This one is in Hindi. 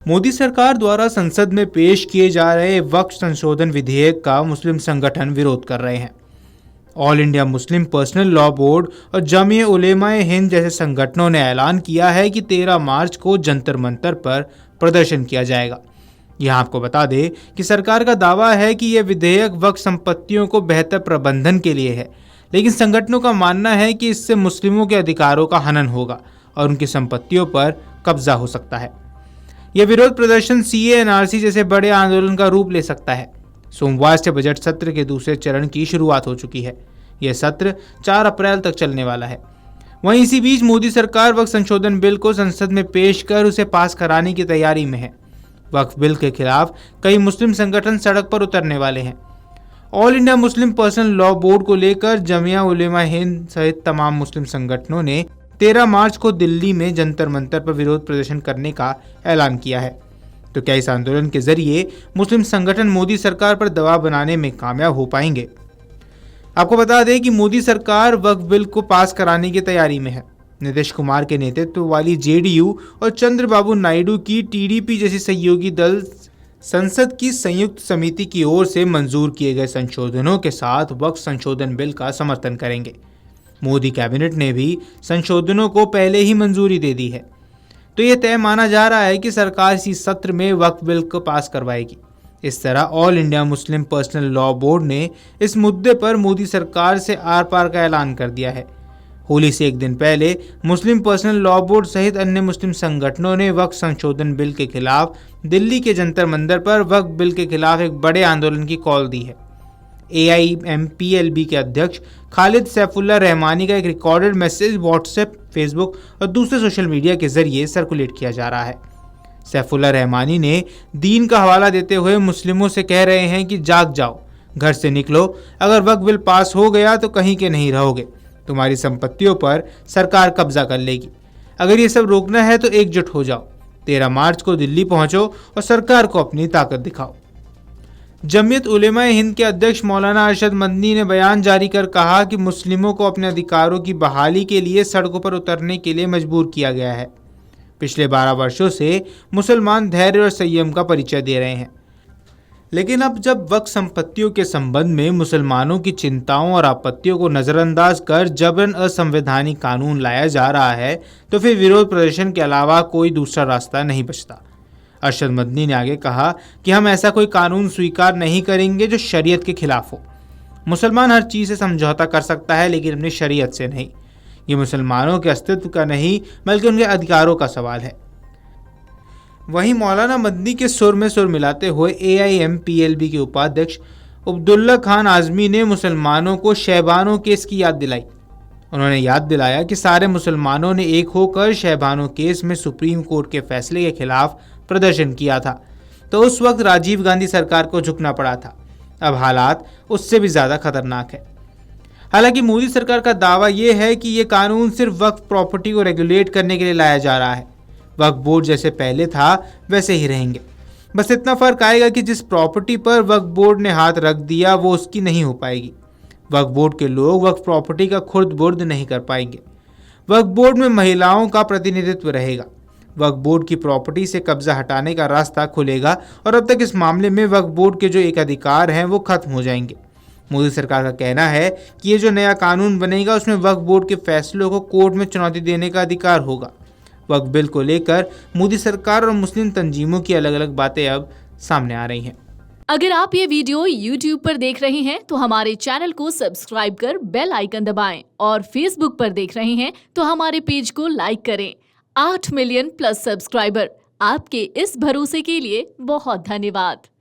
मोदी सरकार द्वारा संसद में पेश किए जा रहे वक्फ संशोधन विधेयक का मुस्लिम संगठन विरोध कर रहे हैं। All India Muslim personal law board और जमीयत उलेमाए हिंद जैसे संगठनों ने ऐलान किया है कि 13 मार्च को जंतर मंतर पर प्रदर्शन किया जाएगा। यहाँ आपको बता दें कि सरकार का दावा है कि यह विधेयक वक्फ संपत्तियों को बेहतर प्रबंधन के लिए है, लेकिन संगठनों का मानना है कि इससे मुस्लिमों के अधिकारों का हनन होगा और उनकी संपत्तियों पर कब्जा हो सकता है। यह विरोध प्रदर्शन सीए एनआरसी जैसे बड़े आंदोलन का रूप ले सकता है। सोमवार से बजट सत्र के दूसरे चरण की शुरुआत हो चुकी है। यह सत्र 4 अप्रैल तक चलने वाला है। वहीं इसी बीच मोदी सरकार वक्फ संशोधन बिल को संसद में पेश कर उसे पास कराने की तैयारी में है। वक्फ बिल के खिलाफ कई मुस्लिम संगठन सड़क पर उतरने वाले हैं। All India Muslim personal law board को लेकर जमीयत उलेमा हिंद सहित तमाम मुस्लिम संगठनों ने 13 मार्च को दिल्ली में जंतर मंतर पर विरोध प्रदर्शन करने का ऐलान किया है। तो क्या इस आंदोलन के जरिए मुस्लिम संगठन मोदी सरकार पर दबाव बनाने में कामयाब हो पाएंगे? आपको बता दें कि मोदी सरकार वक्फ बिल को पास कराने की तैयारी में है। नीतीश कुमार के नेतृत्व वाली जेडीयू और चंद्रबाबू नायडू की टीडीपी जैसी सहयोगी दल संसद की संयुक्त समिति की ओर से मंजूर किए गए संशोधनों के साथ वक्फ संशोधन बिल का समर्थन करेंगे। मोदी कैबिनेट ने भी संशोधनों को पहले ही मंजूरी दे दी है। तो यह तय माना जा रहा है कि सरकार इसी सत्र में वक्फ बिल को पास करवाएगी। इस तरह all India Muslim personal law board ने इस मुद्दे पर मोदी सरकार से आर पार का ऐलान कर दिया है। होली से एक दिन पहले मुस्लिम पर्सनल लॉ बोर्ड सहित अन्य मुस्लिम संगठनों ने वक्फ संशोधन बिल के खिलाफ दिल्ली के जंतर मंतर पर वक्फ बिल के खिलाफ एक बड़े आंदोलन की कॉल दी है। AIMPLB के अध्यक्ष खालिद सैफुल्लाह रहमानी का एक रिकॉर्डेड मैसेज व्हाट्सएप, फेसबुक और दूसरे सोशल मीडिया के जरिए सर्कुलेट किया जा रहा है। सैफुल्लाह रहमानी ने दीन का हवाला देते हुए मुस्लिमों से कह रहे हैं कि जाग जाओ, घर से निकलो, अगर वक्फ बिल पास हो गया तो कहीं के नहीं रहोगे, तुम्हारी संपत्तियों पर सरकार कब्जा कर लेगी। अगर ये सब रोकना है तो एकजुट हो जाओ, 13 मार्च को दिल्ली पहुंचो और सरकार को अपनी ताकत दिखाओ। जमीयत उलेमाए हिंद के अध्यक्ष मौलाना अरशद मदनी ने बयान जारी कर कहा कि मुस्लिमों को अपने अधिकारों की बहाली के लिए सड़कों पर उतरने के लिए मजबूर किया गया है। पिछले 12 वर्षों से मुसलमान धैर्य और संयम का परिचय दे रहे हैं, लेकिन अब जब वक्फ संपत्तियों के संबंध में मुसलमानों की चिंताओं और आपत्तियों को नज़रअंदाज कर जबरन असंवैधानिक कानून लाया जा रहा है, तो फिर विरोध प्रदर्शन के अलावा कोई दूसरा रास्ता नहीं बचता। अरशद मदनी ने आगे कहा कि हम ऐसा कोई कानून स्वीकार नहीं करेंगे जो शरीयत के खिलाफ हो। मुसलमान हर चीज़ से समझौता कर सकता है, लेकिन अपनी शरीयत से नहीं। ये मुसलमानों के अस्तित्व का नहीं बल्कि उनके अधिकारों का सवाल है। वहीं मौलाना मदनी के सुर में सुर मिलाते हुए AIMPLB के उपाध्यक्ष अब्दुल्ला खान आजमी ने मुसलमानों को शहबानो केस की याद दिलाई। उन्होंने याद दिलाया कि सारे मुसलमानों ने एक होकर शहबानो केस में सुप्रीम कोर्ट के फैसले के खिलाफ प्रदर्शन किया था, तो उस वक्त राजीव गांधी सरकार को झुकना पड़ा था। अब हालात उससे भी ज़्यादा खतरनाक है। हालांकि मोदी सरकार का दावा यह है कि ये कानून सिर्फ वक्फ प्रॉपर्टी को रेगुलेट करने के लिए लाया जा रहा है। वक्फ बोर्ड जैसे पहले था वैसे ही रहेंगे, बस इतना फ़र्क आएगा कि जिस प्रॉपर्टी पर वक्फ बोर्ड ने हाथ रख दिया वो उसकी नहीं हो पाएगी। वक्फ बोर्ड के लोग वक्फ प्रॉपर्टी का खुर्द बुर्द नहीं कर पाएंगे। वक्फ बोर्ड में महिलाओं का प्रतिनिधित्व रहेगा। वक्फ बोर्ड की प्रॉपर्टी से कब्जा हटाने का रास्ता खुलेगा और अब तक इस मामले में वक्फ बोर्ड के जो एकाधिकार हैं वो खत्म हो जाएंगे। मोदी सरकार का कहना है कि ये जो नया कानून बनेगा उसमें वक्फ बोर्ड के फैसलों को कोर्ट में चुनौती देने का अधिकार होगा। वक्फ बिल को लेकर मोदी सरकार और मुस्लिम तंजीमों की अलग अलग बातें अब सामने आ रही हैं। अगर आप ये वीडियो YouTube पर देख रहे हैं तो हमारे चैनल को सब्सक्राइब कर बेल आइकन दबाएं और Facebook पर देख रहे हैं तो हमारे पेज को लाइक करें। 8 मिलियन प्लस सब्सक्राइबर, आपके इस भरोसे के लिए बहुत धन्यवाद।